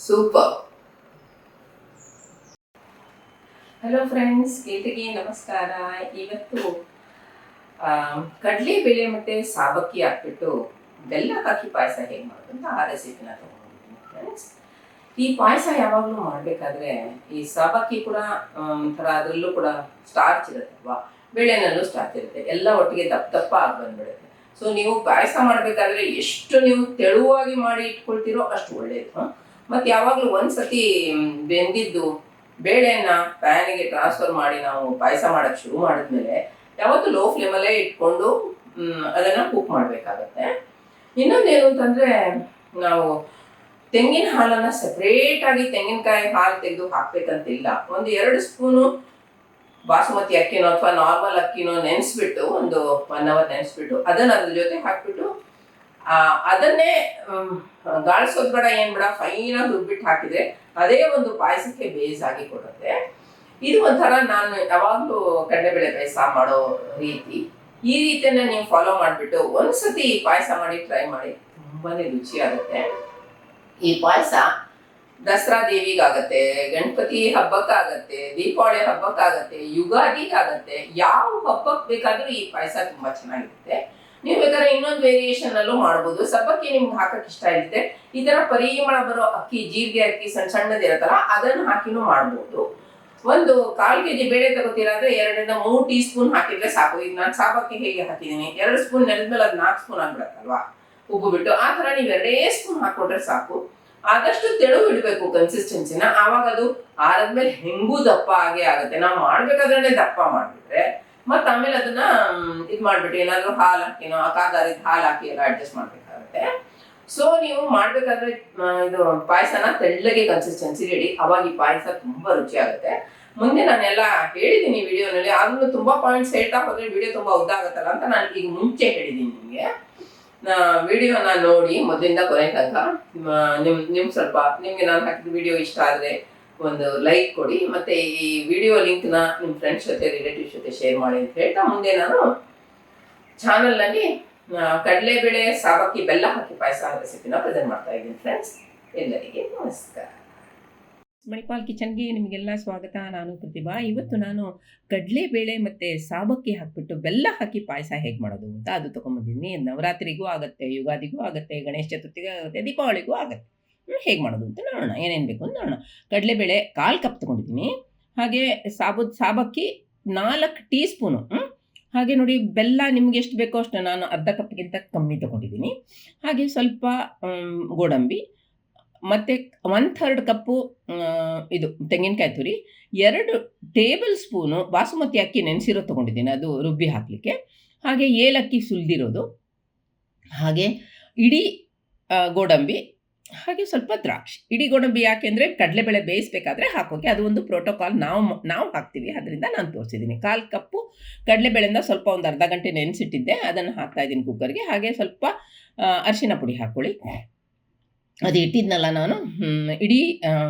Super. Hello friends, ಕೇಟಿಗೆ ನಮಸ್ಕಾರ. ಇವತ್ತು ಕಡಲೆಬೇಳೆ ಮತ್ತು ಸಾಬಕ್ಕಿ ಹಾಕ್ಬಿಟ್ಟು ಬೆಲ್ಲ ಹಾಕಿ ಪಾಯಸ ಹೇಗೆ ಮಾಡೋದು ಅಂತ ಆ ರೆಸಿಪಿನ ತೊಗೊಂಡಿದ್ದೀನಿ ಫ್ರೆಂಡ್ಸ್. ಈ ಪಾಯಸ ಯಾವಾಗಲೂ ಮಾಡಬೇಕಾದ್ರೆ ಈ ಸಾಬಕ್ಕಿ ಕೂಡ ಒಂಥರ ಅದರಲ್ಲೂ ಕೂಡ ಸ್ಟಾರ್ಚ್ ಇರುತ್ತಲ್ವಾ, ಬೇಳೆನಲ್ಲೂ ಸ್ಟಾರ್ಚ್ ಇರುತ್ತೆ, ಎಲ್ಲ ಒಟ್ಟಿಗೆ ದಪ್ಪ ದಪ್ಪ ಆಗಿ ಬಂದ್ಬಿಡುತ್ತೆ. ಸೊ ನೀವು ಪಾಯಸ ಮಾಡಬೇಕಾದ್ರೆ ಎಷ್ಟು ನೀವು ತೆಳುವಾಗಿ ಮಾಡಿ ಇಟ್ಕೊಳ್ತೀರೋ ಅಷ್ಟು ಒಳ್ಳೆಯದು. ಮತ್ತು ಯಾವಾಗಲೂ ಒಂದ್ಸತಿ ಬೆಂದಿದ್ದು ಬೇಳೆನ ಪ್ಯಾನಿಗೆ ಟ್ರಾನ್ಸ್ಫರ್ ಮಾಡಿ ನಾವು ಪಾಯಸ ಮಾಡೋಕ್ಕೆ ಶುರು ಮಾಡಿದ್ಮೇಲೆ ಯಾವತ್ತೂ ಲೋ ಫ್ಲೇಮಲ್ಲೇ ಇಟ್ಕೊಂಡು ಅದನ್ನು ಕುಕ್ ಮಾಡಬೇಕಾಗತ್ತೆ. ಇನ್ನೊಂದೇನು ಅಂತಂದರೆ, ನಾವು ತೆಂಗಿನ ಹಾಲನ್ನು ಸಪ್ರೇಟಾಗಿ ತೆಂಗಿನಕಾಯಿ ಹಾಲು ತೆಗೆದು ಹಾಕಬೇಕಂತಿಲ್ಲ. ಒಂದು 2 ಸ್ಪೂನು ಬಾಸುಮತಿ ಅಕ್ಕಿನೋ ಅಥವಾ ನಾರ್ಮಲ್ ಅಕ್ಕಿನೋ ನೆನೆಸ್ಬಿಟ್ಟು ಒಂದು 1 ಅವರ್ ನೆನೆಸ್ಬಿಟ್ಟು ಅದನ್ನು ಅದ್ರ ಜೊತೆ ಹಾಕ್ಬಿಟ್ಟು ಅದನ್ನೇ ಗಾಳಿಸೋದು ಬೇಡ, ಏನು ಬೇಡ, ಫೈನಾಗಿ ರುಬ್ಬಿಟ್ಟು ಹಾಕಿದರೆ ಅದೇ ಒಂದು ಪಾಯಸಕ್ಕೆ ಬೇಸ್ ಆಗಿ ಕೊಡುತ್ತೆ. ಇದು ಒಂಥರ ನಾನು ಯಾವಾಗಲೂ ಕಡಲೆಬೇಳೆ ಪಾಯಸ ಮಾಡೋ ರೀತಿ. ಈ ರೀತಿಯನ್ನು ನೀವು ಫಾಲೋ ಮಾಡಿಬಿಟ್ಟು ಒಂದ್ಸತಿ ಪಾಯಸ ಮಾಡಿ ಟ್ರೈ ಮಾಡಿ, ತುಂಬಾ ರುಚಿಯಾಗುತ್ತೆ. ಈ ಪಾಯಸ ದಸರಾ ದೇವಿಗಾಗತ್ತೆ, ಗಣಪತಿ ಹಬ್ಬಕ್ಕಾಗತ್ತೆ, ದೀಪಾವಳಿ ಹಬ್ಬಕ್ಕಾಗತ್ತೆ, ಯುಗಾದಿಗಾಗತ್ತೆ, ಯಾವ ಹಬ್ಬಕ್ಕೆ ಬೇಕಾದರೂ ಈ ಪಾಯಸ ತುಂಬ ಚೆನ್ನಾಗಿರುತ್ತೆ. ನೀವು ಬೇಕಾದ್ರೆ ಇನ್ನೊಂದು ವೇರಿಯೇಷನ್ ಅಲ್ಲೂ ಮಾಡ್ಬೋದು. ಸಬ್ಬಕ್ಕಿ ನಿಮ್ಗೆ ಹಾಕಕ್ಕೆ ಇಷ್ಟ ಇರುತ್ತೆ, ಈ ತರ ಪರಿಮಳ ಬರೋ ಅಕ್ಕಿ, ಜೀರಿಗೆ ಅಕ್ಕಿ ಸಣ್ಣದಿರುತ್ತಲ್ಲ ಅದನ್ನು ಹಾಕಿನೂ ಮಾಡ್ಬೋದು. ಒಂದು 1/4 kg ಬೇಳೆ ತಗೋತೀರಾದ್ರೆ 2 ರಿಂದ 3 ಟೀ ಸ್ಪೂನ್ ಹಾಕಿದ್ರೆ ಸಾಕು. ಈಗ ನಾನು ಸಾಬಕ್ಕಿ ಹೇಗೆ ಹಾಕಿದ್ದೀನಿ, 2 ಸ್ಪೂನ್ ನೆಲದ್ಮೇಲೆ ಅದು 4 ಸ್ಪೂನ್ ಆಗ್ಬಿಡತ್ತಲ್ವಾ ಉಪ್ಪು ಬಿಟ್ಟು, ಆ ಥರ ನೀವು 2 ಸ್ಪೂನ್ ಹಾಕೊಂಡ್ರೆ ಸಾಕು. ಆದಷ್ಟು ತೆಳು ಇಡಬೇಕು ಕನ್ಸಿಸ್ಟೆನ್ಸಿನ, ಆವಾಗ ಅದು ಆರದ್ಮೇಲೆ ಹೆಂಗೂ ದಪ್ಪ ಆಗೇ ಆಗುತ್ತೆ. ನಾವು ಮಾಡ್ಬೇಕಾದ್ರೆ ದಪ್ಪ ಮಾಡಿಬಿಟ್ರೆ ಮತ್ತೆ ಆಮೇಲೆ ಅದನ್ನ ಇದು ಮಾಡ್ಬಿಟ್ಟು ಏನಾದ್ರು ಹಾಲು ಹಾಕಿನೋ ಕಾದಾರಿದ ಹಾಲು ಹಾಕಿ ಎಲ್ಲ ಅಡ್ಜಸ್ಟ್ ಮಾಡ್ಬೇಕಾಗುತ್ತೆ. ಸೊ ನೀವು ಮಾಡ್ಬೇಕಾದ್ರೆ ಇದು ಪಾಯಸನ ತೆಳ್ಳಗೆ ಕನ್ಸಿಸ್ಟೆನ್ಸಿ ಇಡಿ, ಅವಾಗ ಈ ಪಾಯಸ ತುಂಬಾ ರುಚಿ ಆಗುತ್ತೆ. ಮುಂದೆ ನಾನೆಲ್ಲ ಹೇಳಿದ್ದೀನಿ ವಿಡಿಯೋನಲ್ಲಿ, ಆದ್ರೂ ತುಂಬಾ ಪಾಯಿಂಟ್ಸ್ ಹೇಳ್ತಾ ಹೋದ್ರೆ ವಿಡಿಯೋ ತುಂಬಾ ಉದ್ದ ಆಗುತ್ತಲ್ಲ ಅಂತ ನಾನು ಈಗ ಮುಂಚೆ ಹೇಳಿದ್ದೀನಿ ನಿಮಗೆ. ವಿಡಿಯೋನ ನೋಡಿ ಮೊದಲಿಂದ ಕೊನೆ ತನಕ. ನಿಮ್ ಸ್ವಲ್ಪ ನಿಮ್ಗೆ ನಾನು ಹಾಕಿದ ವಿಡಿಯೋ ಇಷ್ಟ ಆದ್ರೆ ಒಂದು ಲೈಕ್ ಕೊಡಿ, ಮತ್ತೆ ಈ ವಿಡಿಯೋ ಲಿಂಕ್ನ ನಿಮ್ಮ ಫ್ರೆಂಡ್ಸ್ ಜೊತೆ ರಿಲೇಟಿವ್ಸ್ ಜೊತೆ ಶೇರ್ ಮಾಡಿ ಅಂತ ಹೇಳ್ತಾ ಮುಂದೆ ನಾನು ಚಾನಲ್ನಲ್ಲಿ ಕಡಲೆಬೇಳೆ ಸಾಬಕ್ಕಿ ಬೆಲ್ಲ ಹಾಕಿ ಪಾಯಸ ರೆಸಿಪಿನ ಪ್ರೆಸೆಂಟ್ ಮಾಡ್ತಾ ಇದ್ದೀನಿ ಫ್ರೆಂಡ್ಸ್. ಎಲ್ಲರಿಗೆ ನಮಸ್ಕಾರ. ಮಣಿಪಾಲ್ ಕಿಚನ್ಗೆ ನಿಮಗೆಲ್ಲ ಸ್ವಾಗತ. ನಾನು ಪ್ರತಿಭಾ. ಇವತ್ತು ನಾನು ಕಡಲೆಬೇಳೆ ಮತ್ತು ಸಾಬಕ್ಕಿ ಹಾಕಿಬಿಟ್ಟು ಬೆಲ್ಲ ಹಾಕಿ ಪಾಯಸ ಹೇಗೆ ಮಾಡೋದು ಅಂತ ಅದು ತೊಗೊಂಬಂದಿದ್ದೀನಿ. ನವರಾತ್ರಿಗೂ ಆಗುತ್ತೆ, ಯುಗಾದಿಗೂ ಆಗುತ್ತೆ, ಗಣೇಶ ಚತುರ್ಥಿಗೂ ಆಗುತ್ತೆ, ದೀಪಾವಳಿಗೂ ಆಗುತ್ತೆ. ಹೇಗೆ ಮಾಡೋದು ಅಂತ ನೋಡೋಣ, ಏನೇನು ಬೇಕು ಅಂತ ನೋಡೋಣ. ಕಡಲೆಬೇಳೆ 1/4 ಕಪ್ ತೊಗೊಂಡಿದ್ದೀನಿ. ಹಾಗೆ ಸಾಬಕ್ಕಿ 4 ಟೀ ಸ್ಪೂನು. ಹಾಗೆ ನೋಡಿ, ಬೆಲ್ಲ ನಿಮ್ಗೆ ಎಷ್ಟು ಬೇಕೋ ಅಷ್ಟು, ನಾನು ಅರ್ಧ ಕಪ್ಗಿಂತ ಕಮ್ಮಿ ತೊಗೊಂಡಿದ್ದೀನಿ. ಹಾಗೆ ಸ್ವಲ್ಪ ಗೋಡಂಬಿ, ಮತ್ತು 1/3 ಕಪ್ಪು ಇದು ತೆಂಗಿನಕಾಯಿ ತುರಿ, 2 ಟೇಬಲ್ ಸ್ಪೂನು ಬಾಸುಮತಿ ಅಕ್ಕಿ ನೆನೆಸಿರೋ ತೊಗೊಂಡಿದ್ದೀನಿ, ಅದು ರುಬ್ಬಿ ಹಾಕಲಿಕ್ಕೆ. ಹಾಗೆ ಏಲಕ್ಕಿ ಸುಲಿದಿರೋದು, ಹಾಗೆ ಇಡೀ ಗೋಡಂಬಿ, ಹಾಗೆ ಸ್ವಲ್ಪ ದ್ರಾಕ್ಷಿ. ಇಡೀ ಗೋಡಂಬಿ ಯಾಕೆಂದರೆ ಕಡಲೆಬೇಳೆ ಬೇಯಿಸಬೇಕಾದ್ರೆ ಹಾಕೋಕೆ, ಅದು ಒಂದು ಪ್ರೋಟೋಕಾಲ್, ನಾವು ಹಾಕ್ತೀವಿ, ಅದರಿಂದ ನಾನು ತೋರಿಸಿದ್ದೀನಿ. 1/4 ಕಪ್ಪು ಕಡಲೆಬೇಳೆಯಿಂದ ಸ್ವಲ್ಪ ಒಂದು ಅರ್ಧ ಗಂಟೆ ನೆನೆಸಿಟ್ಟಿದ್ದೆ, ಅದನ್ನು ಹಾಕ್ತಾಯಿದ್ದೀನಿ ಕುಕ್ಕರ್ಗೆ. ಹಾಗೆ ಸ್ವಲ್ಪ ಅರಿಶಿನ ಪುಡಿ ಹಾಕ್ಕೊಳ್ಳಿ. ಅದು ಇಟ್ಟಿದ್ನಲ್ಲ ನಾನು ಇಡೀ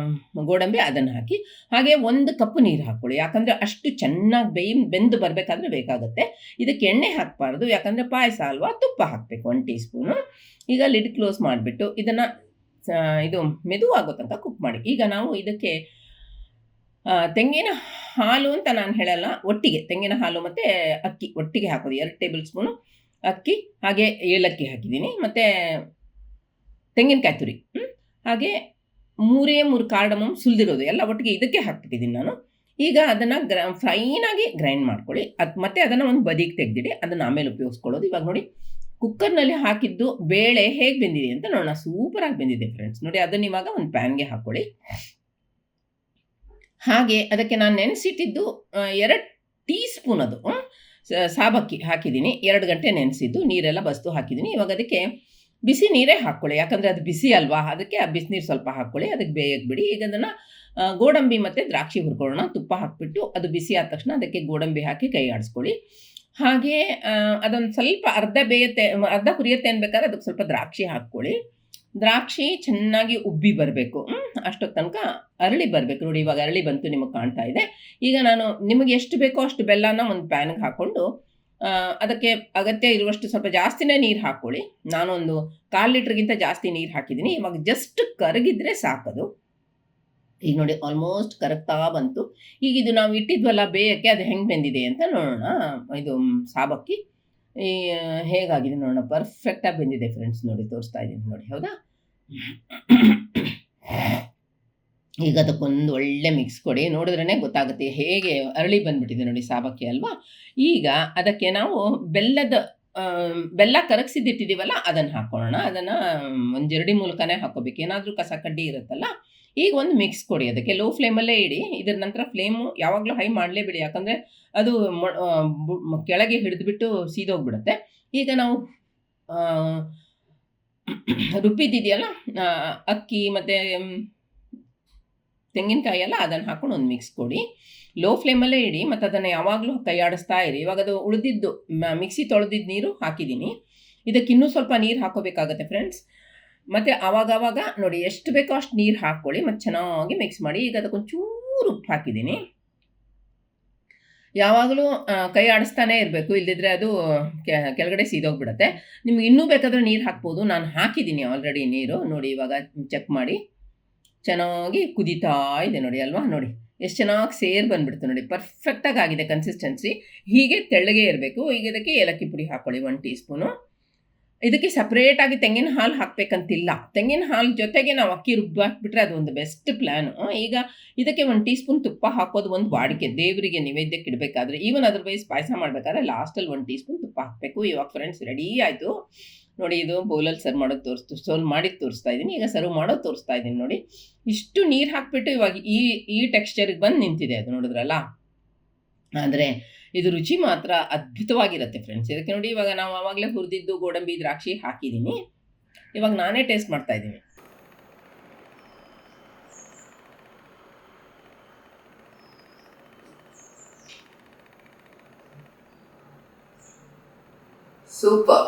ಗೋಡಂಬಿ, ಅದನ್ನು ಹಾಕಿ. ಹಾಗೆ 1 ಕಪ್ ನೀರು ಹಾಕ್ಕೊಳ್ಳಿ, ಯಾಕಂದರೆ ಅಷ್ಟು ಚೆನ್ನಾಗಿ ಬೆಂದು ಬರಬೇಕಾದ್ರೆ ಬೇಕಾಗುತ್ತೆ. ಇದಕ್ಕೆ ಎಣ್ಣೆ ಹಾಕಬಾರ್ದು, ಯಾಕಂದರೆ ಪಾಯಸ ಅಲ್ವಾ, ತುಪ್ಪ ಹಾಕಬೇಕು 1 ಟೀ ಸ್ಪೂನು. ಈಗ ಲಿಡ್ ಕ್ಲೋಸ್ ಮಾಡಿಬಿಟ್ಟು ಇದನ್ನು ಇದು ಮೆದುವಾಗೋ ತನಕ ಕುಕ್ ಮಾಡಿ. ಈಗ ನಾವು ಇದಕ್ಕೆ ತೆಂಗಿನ ಹಾಲು ಅಂತ ನಾನು ಹೇಳಲ್ಲ, ಒಟ್ಟಿಗೆ ತೆಂಗಿನ ಹಾಲು ಮತ್ತು ಅಕ್ಕಿ ಒಟ್ಟಿಗೆ ಹಾಕೋದು. 2 ಟೇಬಲ್ ಸ್ಪೂನು ಅಕ್ಕಿ, ಹಾಗೆ ಏಲಕ್ಕಿ ಹಾಕಿದ್ದೀನಿ, ಮತ್ತು ತೆಂಗಿನಕಾಯಿ ತುರಿ, ಹಾಗೆ 3 ಕಾರ್ಡಮಮ್ ಸುಲಿದಿರೋದು ಎಲ್ಲ ಒಟ್ಟಿಗೆ ಇದಕ್ಕೆ ಹಾಕ್ಬಿಟ್ಟಿದ್ದೀನಿ ನಾನು. ಈಗ ಅದನ್ನು ಫೈನಾಗಿ ಗ್ರೈಂಡ್ ಮಾಡ್ಕೊಳ್ಳಿ. ಮತ್ತು ಅದನ್ನು ಒಂದು ಬದಿಗೆ ತೆಗೆದಿಡಿ, ಅದನ್ನು ಆಮೇಲೆ ಉಪಯೋಗಿಸ್ಕೊಳ್ಳೋದು. ಇವಾಗ ನೋಡಿ, ಕುಕ್ಕರ್ನಲ್ಲಿ ಹಾಕಿದ್ದು ಬೇಳೆ ಹೇಗೆ ಬೆಂದಿದೆ ಅಂತ ನೋಡೋಣ. ಸೂಪರಾಗಿ ಬೆಂದಿದೆ ಫ್ರೆಂಡ್ಸ್. ನೋಡಿ, ಅದನ್ನು ಇವಾಗ ಒಂದು ಪ್ಯಾನ್ಗೆ ಹಾಕ್ಕೊಳ್ಳಿ. ಹಾಗೆ ಅದಕ್ಕೆ ನಾನು ನೆನೆಸಿಟ್ಟಿದ್ದು 2 ಟೀ ಸ್ಪೂನ್ ಅದು ಸಾಬಕ್ಕಿ ಹಾಕಿದ್ದೀನಿ. 2 ಗಂಟೆ ನೆನೆಸಿದ್ದು, ನೀರೆಲ್ಲ ಬಸ್ತು ಹಾಕಿದ್ದೀನಿ. ಇವಾಗ ಅದಕ್ಕೆ ಬಿಸಿ ನೀರೇ ಹಾಕ್ಕೊಳ್ಳಿ, ಯಾಕಂದರೆ ಅದು ಬಿಸಿ ಅಲ್ವಾ, ಅದಕ್ಕೆ ಆ ಬಿಸಿನೀರು ಸ್ವಲ್ಪ ಹಾಕ್ಕೊಳ್ಳಿ, ಅದಕ್ಕೆ ಬೇಯಕ್ಕೆ ಬಿಡಿ. ಈಗ ಅದನ್ನು ಗೋಡಂಬಿ ಮತ್ತು ದ್ರಾಕ್ಷಿ ಹುರ್ಕೊಳ್ಳೋಣ. ತುಪ್ಪ ಹಾಕಿಬಿಟ್ಟು ಅದು ಬಿಸಿ ಆದ ತಕ್ಷಣ ಅದಕ್ಕೆ ಗೋಡಂಬಿ ಹಾಕಿ ಕೈ ಆಡಿಸ್ಕೊಳ್ಳಿ. ಹಾಗೆ ಅದೊಂದು ಸ್ವಲ್ಪ ಅರ್ಧ ಹುರಿಯುತ್ತೆ ಅನ್ಬೇಕಾದ್ರೆ ಅದಕ್ಕೆ ಸ್ವಲ್ಪ ದ್ರಾಕ್ಷಿ ಹಾಕ್ಕೊಳ್ಳಿ. ದ್ರಾಕ್ಷಿ ಚೆನ್ನಾಗಿ ಉಬ್ಬಿ ಬರಬೇಕು, ಅಷ್ಟೊತ್ತು ತನಕ ಅರಳಿ ಬರಬೇಕು. ನೋಡಿ, ಇವಾಗ ಅರಳಿ ಬಂತು, ನಿಮಗೆ ಕಾಣ್ತಾ ಇದೆ. ಈಗ ನಾನು ನಿಮಗೆ ಎಷ್ಟು ಬೇಕೋ ಅಷ್ಟು ಬೆಲ್ಲನ ಒಂದು ಪ್ಯಾನ್ಗೆ ಹಾಕ್ಕೊಂಡು ಅದಕ್ಕೆ ಅಗತ್ಯ ಇರುವಷ್ಟು ಸ್ವಲ್ಪ ಜಾಸ್ತಿನೇ ನೀರು ಹಾಕ್ಕೊಳ್ಳಿ. ನಾನೊಂದು 1/4 ಲೀಟ್ರ್ಗಿಂತ ಜಾಸ್ತಿ ನೀರು ಹಾಕಿದ್ದೀನಿ. ಇವಾಗ ಜಸ್ಟ್ ಕರಗಿದ್ರೆ ಸಾಕದು. ಈಗ ನೋಡಿ ಆಲ್ಮೋಸ್ಟ್ ಕರಗ್ತಾ ಬಂತು. ಈಗ ಇದು ನಾವು ಇಟ್ಟಿದ್ವಲ್ಲ ಬೇಯಕ್ಕೆ, ಅದು ಹೆಂಗೆ ಬೆಂದಿದೆ ಅಂತ ನೋಡೋಣ. ಇದು ಸಾಬಕ್ಕಿ ಈ ಹೇಗಾಗಿದೆ ನೋಡೋಣ. ಪರ್ಫೆಕ್ಟಾಗಿ ಬೆಂದಿದೆ ಫ್ರೆಂಡ್ಸ್, ನೋಡಿ ತೋರಿಸ್ತಾ ಇದ್ದೀನಿ ನೋಡಿ, ಹೌದಾ? ಈಗ ಅದಕ್ಕೊಂದು ಒಳ್ಳೆ ಮಿಕ್ಸ್ ಕೊಡಿ, ನೋಡಿದ್ರೇ ಗೊತ್ತಾಗುತ್ತೆ ಹೇಗೆ ಅರಳಿ ಬಂದ್ಬಿಟ್ಟಿದೆ ನೋಡಿ ಸಾಬಕ್ಕಿ ಅಲ್ವಾ. ಈಗ ಅದಕ್ಕೆ ನಾವು ಬೆಲ್ಲ ಕರಗಿಸಿದ್ದಿಟ್ಟಿದ್ದೀವಲ್ಲ ಅದನ್ನು ಹಾಕೊಳ್ಳೋಣ. ಅದನ್ನು ಒಂದು ಜರಡಿ ಮೂಲಕನೇ ಹಾಕೋಬೇಕು, ಏನಾದರೂ ಕಸ ಕಡ್ಡಿ ಇರುತ್ತಲ್ಲ. ಈಗ ಒಂದು ಮಿಕ್ಸ್ ಕೊಡಿ, ಅದಕ್ಕೆ ಲೋ ಫ್ಲೇಮಲ್ಲೇ ಇಡಿ. ಇದರ ನಂತರ ಫ್ಲೇಮು ಯಾವಾಗಲೂ ಹೈ ಮಾಡಲೇಬೇಡಿ, ಯಾಕಂದರೆ ಅದು ಕೆಳಗೆ ಹಿಡಿದ್ಬಿಟ್ಟು ಸೀದೋಗ್ಬಿಡುತ್ತೆ. ಈಗ ನಾವು ರುಬ್ಬಿದ್ದಿದೆಯಲ್ಲ ಅಕ್ಕಿ ಮತ್ತು ತೆಂಗಿನಕಾಯಿ ಎಲ್ಲ, ಅದನ್ನು ಹಾಕೊಂಡು ಒಂದು ಮಿಕ್ಸ್ ಕೊಡಿ. ಲೋ ಫ್ಲೇಮಲ್ಲೇ ಇಡಿ ಮತ್ತು ಅದನ್ನು ಯಾವಾಗಲೂ ಕೈಯಾಡಿಸ್ತಾ ಇರಿ. ಇವಾಗ ಅದು ಉಳಿದಿದ್ದು ಮಿಕ್ಸಿ ತೊಳೆದಿದ್ದು ನೀರು ಹಾಕಿದ್ದೀನಿ. ಇದಕ್ಕೆ ಇನ್ನೂ ಸ್ವಲ್ಪ ನೀರು ಹಾಕೋಬೇಕಾಗತ್ತೆ ಫ್ರೆಂಡ್ಸ್. ಮತ್ತು ಆವಾಗವಾಗ ನೋಡಿ ಎಷ್ಟು ಬೇಕೋ ಅಷ್ಟು ನೀರು ಹಾಕ್ಕೊಳ್ಳಿ ಮತ್ತು ಚೆನ್ನಾಗಿ ಮಿಕ್ಸ್ ಮಾಡಿ. ಈಗ ಅದಕ್ಕೊಂಚೂರು ಉಪ್ಪು ಹಾಕಿದ್ದೀನಿ. ಯಾವಾಗಲೂ ಕೈ ಆಡಿಸ್ತಾನೆ ಇರಬೇಕು, ಇಲ್ಲದಿದ್ದರೆ ಅದು ಕೆಳಗಡೆ ಸೀದೋಗ್ಬಿಡುತ್ತೆ. ನಿಮ್ಗೆ ಇನ್ನೂ ಬೇಕಾದರೆ ನೀರು ಹಾಕ್ಬೋದು, ನಾನು ಹಾಕಿದ್ದೀನಿ ಆಲ್ರೆಡಿ ನೀರು. ನೋಡಿ ಇವಾಗ ಚೆಕ್ ಮಾಡಿ, ಚೆನ್ನಾಗಿ ಕುದೀತಾ ಇದೆ ನೋಡಿ ಅಲ್ವಾ. ನೋಡಿ ಎಷ್ಟು ಚೆನ್ನಾಗಿ ಸೇರಿ ಬಂದುಬಿಡ್ತು ನೋಡಿ, ಪರ್ಫೆಕ್ಟಾಗಿ ಆಗಿದೆ ಕನ್ಸಿಸ್ಟೆನ್ಸಿ. ಹೀಗೆ ತೆಳ್ಳಗೆ ಇರಬೇಕು. ಈಗ ಇದಕ್ಕೆ ಏಲಕ್ಕಿ ಪುಡಿ ಹಾಕ್ಕೊಳ್ಳಿ 1 ಟೀ ಸ್ಪೂನು. ಇದಕ್ಕೆ ಸಪ್ರೇಟಾಗಿ ತೆಂಗಿನ ಹಾಲು ಹಾಕಬೇಕಂತಿಲ್ಲ, ತೆಂಗಿನ ಹಾಲು ಜೊತೆಗೆ ನಾವು ಅಕ್ಕಿ ರುಬ್ಬಿ ಹಾಕ್ಬಿಟ್ರೆ ಅದು ಒಂದು ಬೆಸ್ಟ್ ಪ್ಲ್ಯಾನು. ಈಗ ಇದಕ್ಕೆ 1 ಟೀ ಸ್ಪೂನ್ ತುಪ್ಪ ಹಾಕೋದು ಒಂದು ವಾಡಿಕೆ, ದೇವರಿಗೆ ನೈವೇದ್ಯಕ್ಕೆ ಇಡಬೇಕಾದ್ರೆ. ಈವನ್ ಅದರ್ವೈಸ್ ಪಾಯಸ ಮಾಡಬೇಕಾದ್ರೆ ಲಾಸ್ಟಲ್ಲಿ 1 ಟೀ ಸ್ಪೂನ್ ತುಪ್ಪ ಹಾಕಬೇಕು. ಇವಾಗ ಫ್ರೆಂಡ್ಸ್ ರೆಡಿ ಆಯಿತು ನೋಡಿ. ಇದು ಬೌಲಲ್ಲಿ ಸರ್ವ್ ಮಾಡೋದು ಸರ್ವ್ ಮಾಡಿ ತೋರಿಸ್ತಾ ಇದ್ದೀನಿ. ಈಗ ಸರ್ವ್ ಮಾಡೋದು ತೋರಿಸ್ತಾ ಇದ್ದೀನಿ ನೋಡಿ. ಇಷ್ಟು ನೀರು ಹಾಕಿಬಿಟ್ಟು ಇವಾಗ ಈ ಟೆಕ್ಸ್ಚರಿಗೆ ಬಂದು ನಿಂತಿದೆ ಅದು, ನೋಡಿದ್ರಲ್ಲ. ಆದರೆ ಇದು ರುಚಿ ಮಾತ್ರ ಅದ್ಭುತವಾಗಿರುತ್ತೆ ಫ್ರೆಂಡ್ಸ್. ಇದಕ್ಕೆ ನೋಡಿ ಇವಾಗ ನಾವು ಆವಾಗಲೇ ಹುರಿದಿದ್ದು ಗೋಡಂಬಿ ದ್ರಾಕ್ಷಿ ಹಾಕಿದ್ದೀನಿ. ಇವಾಗ ನಾನೇ ಟೇಸ್ಟ್ ಮಾಡ್ತಾ ಇದ್ದೀನಿ. ಸೂಪರ್.